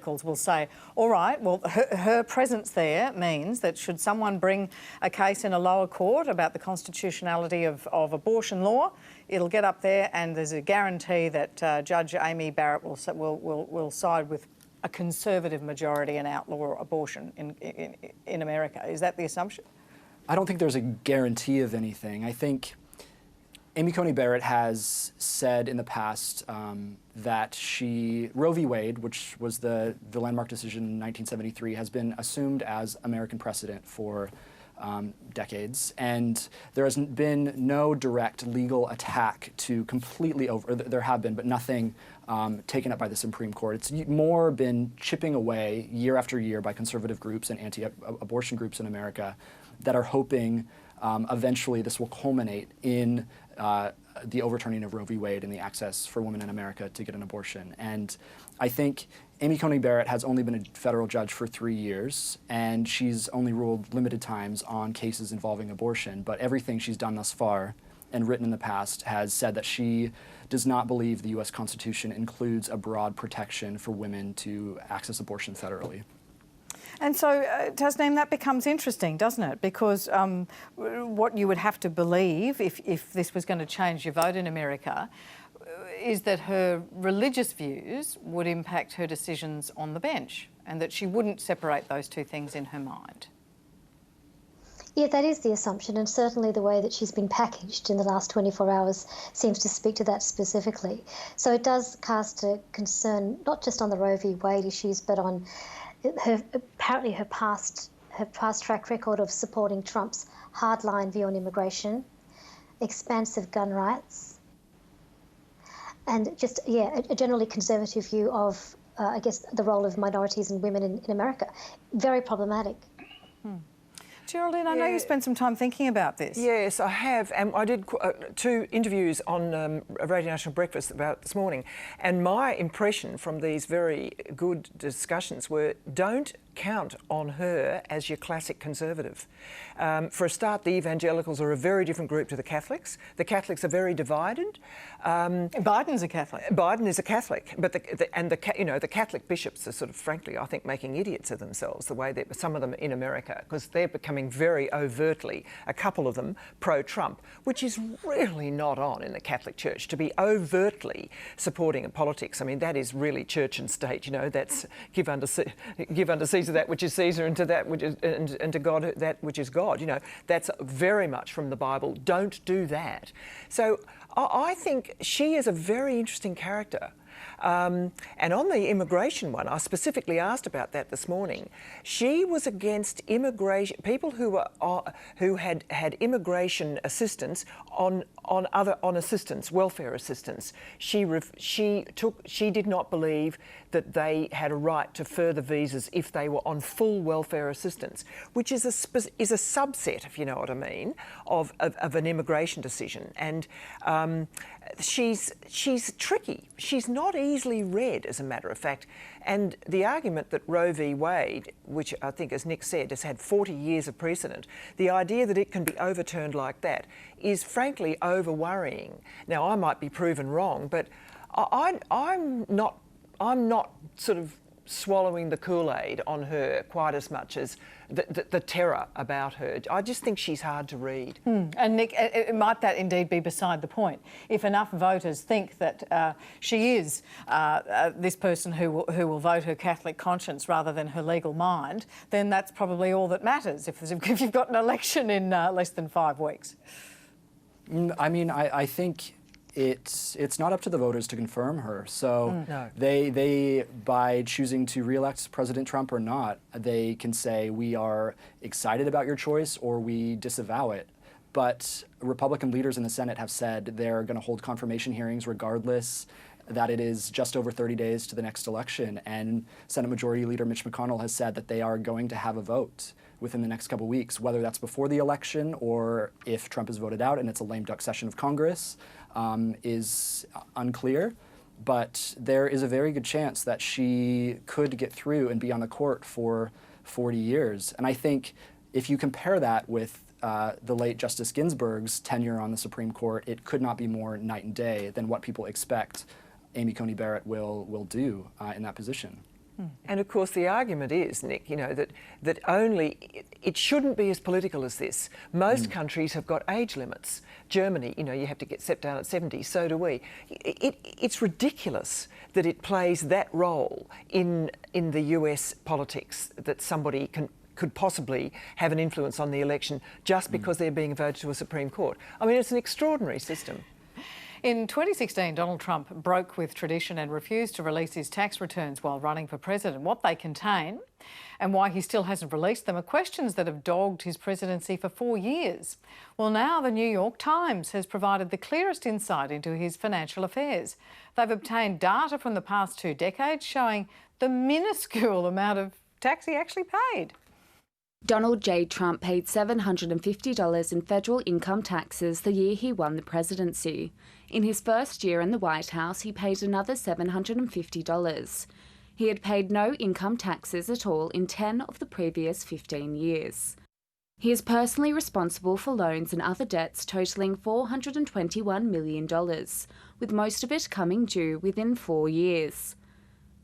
will say, all right, well, her presence there means that should someone bring a case in a lower court about the constitutionality of abortion law, it'll get up there and there's a guarantee that Judge Amy Barrett will side with a conservative majority and outlaw abortion in America. Is that the assumption? I don't think there's a guarantee of anything. I think Amy Coney Barrett has said in the past that Roe v. Wade, which was the landmark decision in 1973, has been assumed as American precedent for decades, and there has been no direct legal attack to completely there have been, but nothing taken up by the Supreme Court. It's more been chipping away year after year by conservative groups and anti-abortion groups in America that are hoping eventually this will culminate in the overturning of Roe v. Wade and the access for women in America to get an abortion. And I think Amy Coney Barrett has only been a federal judge for 3 years, and she's only ruled limited times on cases involving abortion. But everything she's done thus far and written in the past has said that she does not believe the U.S. Constitution includes a broad protection for women to access abortion federally. And so, Tasneem, that becomes interesting, doesn't it? Because what you would have to believe, if this was going to change your vote in America, is that her religious views would impact her decisions on the bench, and that she wouldn't separate those two things in her mind. Yeah, that is the assumption, and certainly the way that she's been packaged in the last 24 hours seems to speak to that specifically. So it does cast a concern, not just on the Roe v. Wade issues, but on apparently her past track record of supporting Trump's hardline view on immigration, expansive gun rights, and just, a generally conservative view of, I guess, the role of minorities and women in America. Very problematic. Geraldine, I know you spent some time thinking about this. Yes, I have, and I did 2 interviews on Radio National Breakfast about this morning, and my impression from these very good discussions were, don't count on her as your classic conservative. For a start, the evangelicals are a very different group to the Catholics. The Catholics are very divided. Biden's a Catholic. Biden is a Catholic, but the Catholic bishops are sort of, frankly, I think, making idiots of themselves, the way that some of them in America, because they're becoming very overtly, a couple of them, pro-Trump, which is really not on in the Catholic Church, to be overtly supporting politics. I mean, that is really church and state, that's give unto Caesar that which is Caesar, and to that which is, and to God that which is God. That's very much from the Bible. Don't do that. So I think she is a very interesting character. And on the immigration one, I specifically asked about that this morning. She was against immigration, people who had immigration assistance on assistance, welfare assistance. She did not believe that they had a right to further visas if they were on full welfare assistance, which is a subset, if you know what I mean, of an immigration decision. And she's tricky. She's not easily read, as a matter of fact. And the argument that Roe v. Wade, which I think, as Nick said, has had 40 years of precedent, the idea that it can be overturned like that is frankly over-worrying. Now, I might be proven wrong, but I'm not sort of swallowing the Kool-Aid on her quite as much as the terror about her. I just think she's hard to read. And Nick, might that indeed be beside the point? If enough voters think that she is this person who will vote her Catholic conscience rather than her legal mind, then that's probably all that matters if you've got an election in less than 5 weeks. I mean, I think it's not up to the voters to confirm her. So they by choosing to re-elect President Trump or not, they can say we are excited about your choice or we disavow it. But Republican leaders in the Senate have said they're going to hold confirmation hearings regardless, that it is just over 30 days to the next election. And Senate Majority Leader Mitch McConnell has said that they are going to have a vote within the next couple of weeks, whether that's before the election or if Trump is voted out and it's a lame duck session of Congress, is unclear. But there is a very good chance that she could get through and be on the court for 40 years. And I think if you compare that with the late Justice Ginsburg's tenure on the Supreme Court, it could not be more night and day than what people expect Amy Coney Barrett will do in that position. And of course, the argument is, Nick, that only it shouldn't be as political as this. Most countries have got age limits. Germany, you have to get stepped down at 70. So do we. It's ridiculous that it plays that role in the US politics, that somebody could possibly have an influence on the election just because they're being voted to a Supreme Court. I mean, it's an extraordinary system. In 2016, Donald Trump broke with tradition and refused to release his tax returns while running for president. What they contain and why he still hasn't released them are questions that have dogged his presidency for 4 years. Well, now the New York Times has provided the clearest insight into his financial affairs. They've obtained data from the past 2 decades showing the minuscule amount of tax he actually paid. Donald J. Trump paid $750 in federal income taxes the year he won the presidency. In his first year in the White House, he paid another $750. He had paid no income taxes at all in 10 of the previous 15 years. He is personally responsible for loans and other debts totaling $421 million, with most of it coming due within 4 years.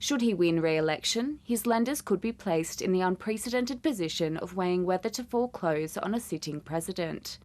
Should he win re-election, his lenders could be placed in the unprecedented position of weighing whether to foreclose on a sitting president.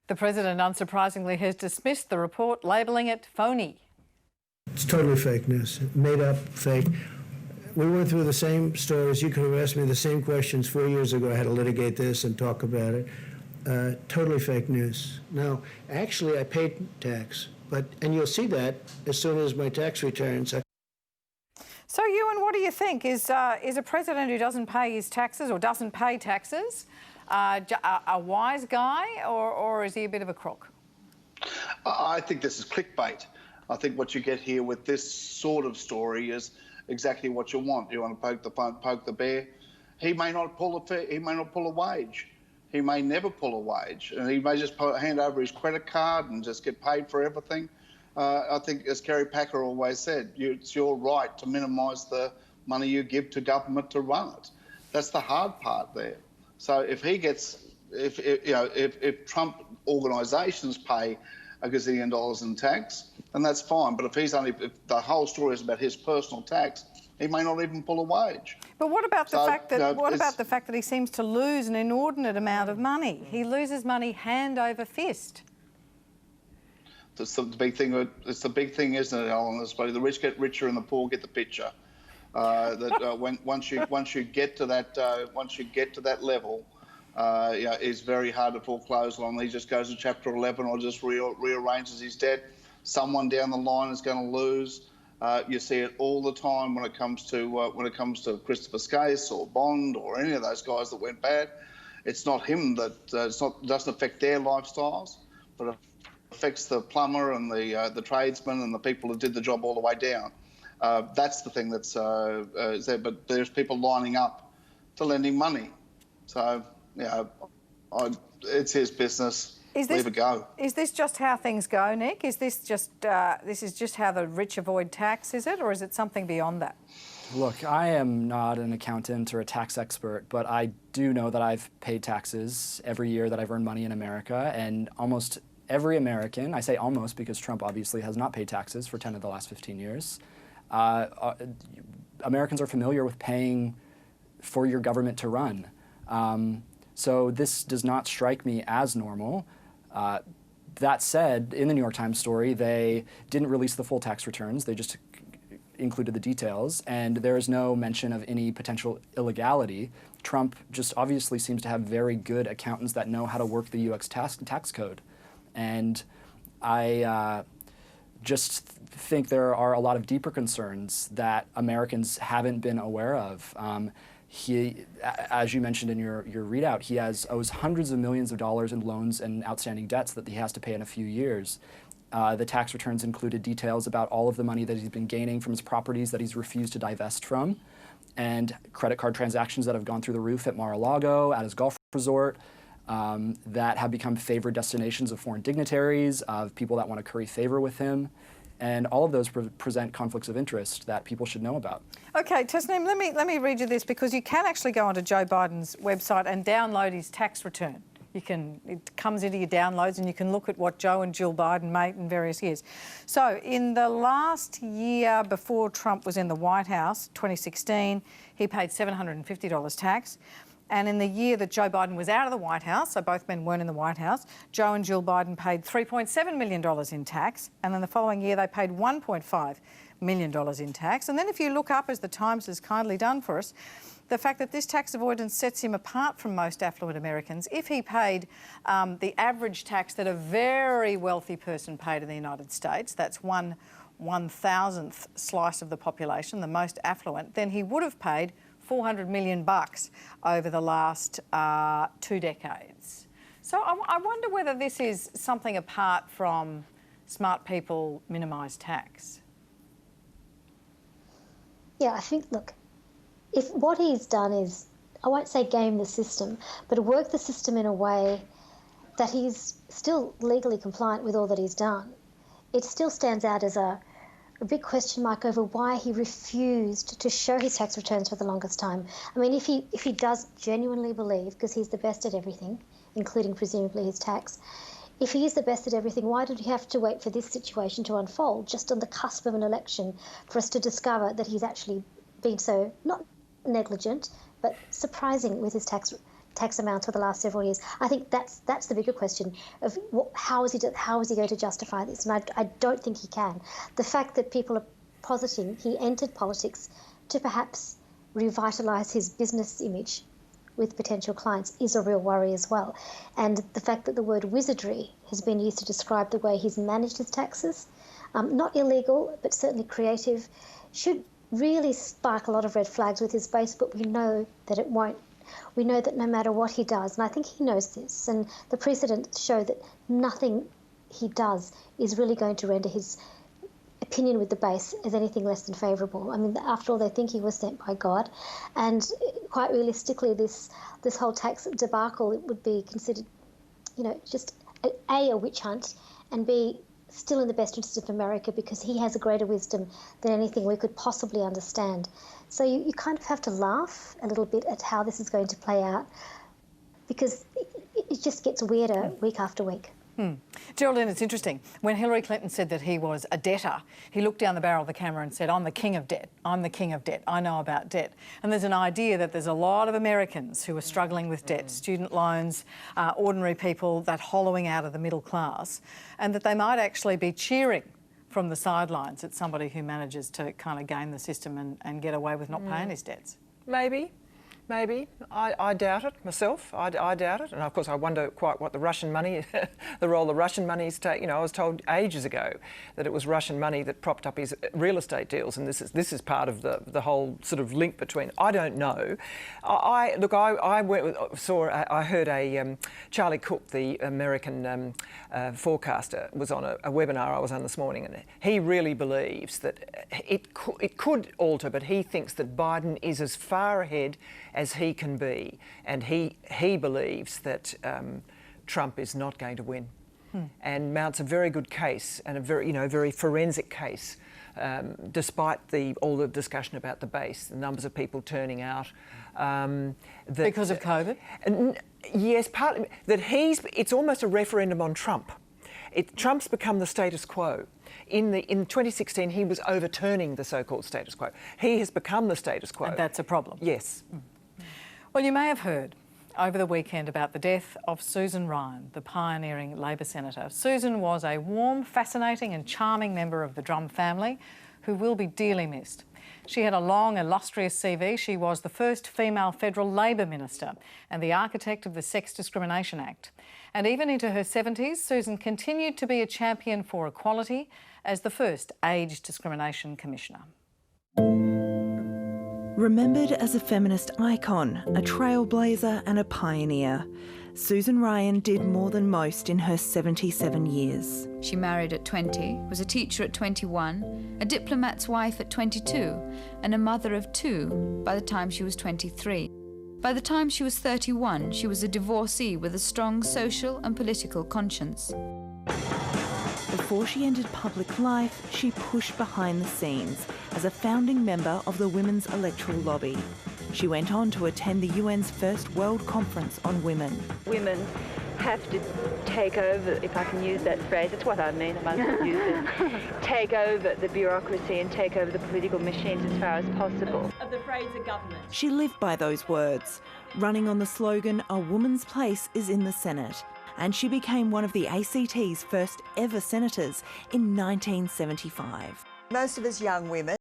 The president, unsurprisingly, has dismissed the report, labelling it phony. It's totally fake news, made up, fake. We went through the same stories. You could have asked me the same questions 4 years ago. I had to litigate this and talk about it. Totally fake news. Now, actually, I paid tax, and you'll see that as soon as my tax returns. So, Ewan, what do you think? Is a president who doesn't pay his taxes or doesn't pay taxes a wise guy, or is he a bit of a crook? I think this is clickbait. I think what you get here with this sort of story is exactly what you want. You want to poke the bear. He may not pull a wage. He may never pull a wage, and he may just hand over his credit card and just get paid for everything. I think, as Kerry Packer always said, it's your right to minimise the money you give to government to run it. That's the hard part there. So if Trump organisations pay $1 gazillion in tax, then that's fine. But if the whole story is about his personal tax, he may not even pull a wage. But what about the fact that he seems to lose an inordinate amount of money? He loses money hand over fist. It's the big thing. It's the big thing, isn't it, Alan? The rich get richer and the poor get the picture. Once you get to that level, it's very hard to foreclose on. He just goes to Chapter 11 or just rearranges his debt. Someone down the line is going to lose. You see it all the time when it comes to Christopher Skase or Bond or any of those guys that went bad. It's not him that doesn't affect their lifestyles, but it affects the plumber and the tradesman and the people that did the job all the way down. That's the thing that's there. But there's people lining up to lend him money. So, it's his business. Leave it go. Is this just how things go, Nick? Is this just how the rich avoid tax, is it? Or is it something beyond that? Look, I am not an accountant or a tax expert, but I do know that I've paid taxes every year that I've earned money in America, and almost every American, I say almost because Trump obviously has not paid taxes for 10 of the last 15 years, Americans are familiar with paying for your government to run. So this does not strike me as normal. That said, in the New York Times story, they didn't release the full tax returns. They just included the details, and there is no mention of any potential illegality. Trump just obviously seems to have very good accountants that know how to work the U.S. tax code. And I just think there are a lot of deeper concerns that Americans haven't been aware of. He, as you mentioned in your readout, he owes hundreds of millions of dollars in loans and outstanding debts that he has to pay in a few years. The tax returns included details about all of the money that he's been gaining from his properties that he's refused to divest from, and credit card transactions that have gone through the roof at Mar-a-Lago, at his golf resort, that have become favored destinations of foreign dignitaries, of people that want to curry favor with him. And all of those present conflicts of interest that people should know about. Okay, Tasneem, let me read you this, because you can actually go onto Joe Biden's website and download his tax return. It comes into your downloads and you can look at what Joe and Jill Biden made in various years. So in the last year before Trump was in the White House, 2016, he paid $750 tax. And in the year that Joe Biden was out of the White House, so both men weren't in the White House, Joe and Jill Biden paid $3.7 million in tax. And then the following year, they paid $1.5 million in tax. And then if you look up, as the Times has kindly done for us, the fact that this tax avoidance sets him apart from most affluent Americans. If he paid the average tax that a very wealthy person paid in the United States, that's 1/1000th slice of the population, the most affluent, then he would have paid $400 million over the last 2 decades. So I wonder whether this is something apart from smart people minimise tax. Yeah, I think, look, if what he's done is, I won't say game the system, but work the system in a way that he's still legally compliant with all that he's done, it still stands out as a big question mark over why he refused to show his tax returns for the longest time. I mean, if he does genuinely believe, because he's the best at everything, including presumably his tax, if he is the best at everything, why did he have to wait for this situation to unfold just on the cusp of an election for us to discover that he's actually been so, not negligent, but surprising with his tax amounts for the last several years? I think that's the bigger question of how is he going to justify this? And I don't think he can. The fact that people are positing he entered politics to perhaps revitalise his business image with potential clients is a real worry as well. And the fact that the word wizardry has been used to describe the way he's managed his taxes, not illegal, but certainly creative, should really spark a lot of red flags with his base, but we know that it won't. We know that no matter what he does, and I think he knows this, and the precedents show that nothing he does is really going to render his opinion with the base as anything less than favourable. I mean, after all, they think he was sent by God, and quite realistically, this whole tax debacle, it would be considered, just A, a witch hunt, and B, still in the best interest of America, because he has a greater wisdom than anything we could possibly understand. So you kind of have to laugh a little bit at how this is going to play out, because it just gets weirder week after week. Geraldine, it's interesting. When Hillary Clinton said that he was a debtor, he looked down the barrel of the camera and said, "I'm the king of debt. I'm the king of debt. I know about debt." And there's an idea that there's a lot of Americans who are struggling with debt, student loans, ordinary people, that hollowing out of the middle class, and that they might actually be cheering from the sidelines at somebody who manages to kind of game the system and get away with not paying his debts. Maybe. I doubt it myself. I doubt it. And of course, I wonder quite what the Russian money, the role the Russian money's taken. I was told ages ago that it was Russian money that propped up his real estate deals, and this is part of the whole sort of link between. I don't know. I heard a Charlie Cook, the American forecaster, was on a webinar I was on this morning, and he really believes that it could alter, but he thinks that Biden is as far ahead as he can be, and he believes that Trump is not going to win, and mounts a very good case, and a very forensic case, despite all the discussion about the base, the numbers of people turning out. Because of COVID? Yes, partly. It's almost a referendum on Trump. Trump's become the status quo. In 2016, he was overturning the so-called status quo. He has become the status quo. And that's a problem. Yes. Well, you may have heard over the weekend about the death of Susan Ryan, the pioneering Labor senator. Susan was a warm, fascinating and charming member of the Drum family who will be dearly missed. She had a long, illustrious CV. She was the first female federal Labor minister and the architect of the Sex Discrimination Act. And even into her 70s, Susan continued to be a champion for equality as the first Age Discrimination Commissioner. Remembered as a feminist icon, a trailblazer and a pioneer, Susan Ryan did more than most in her 77 years. She married at 20, was a teacher at 21, a diplomat's wife at 22, and a mother of 2 by the time she was 23. By the time she was 31, she was a divorcee with a strong social and political conscience. Before she entered public life, she pushed behind the scenes as a founding member of the Women's Electoral Lobby. She went on to attend the UN's first World Conference on Women. Women have to take over, if I can use that phrase, it's what I mean, I must use it, take over the bureaucracy and take over the political machines as far as possible. Of the Fraser government. She lived by those words, running on the slogan, "A woman's place is in the Senate." And she became one of the ACT's first ever senators in 1975. Most of us young women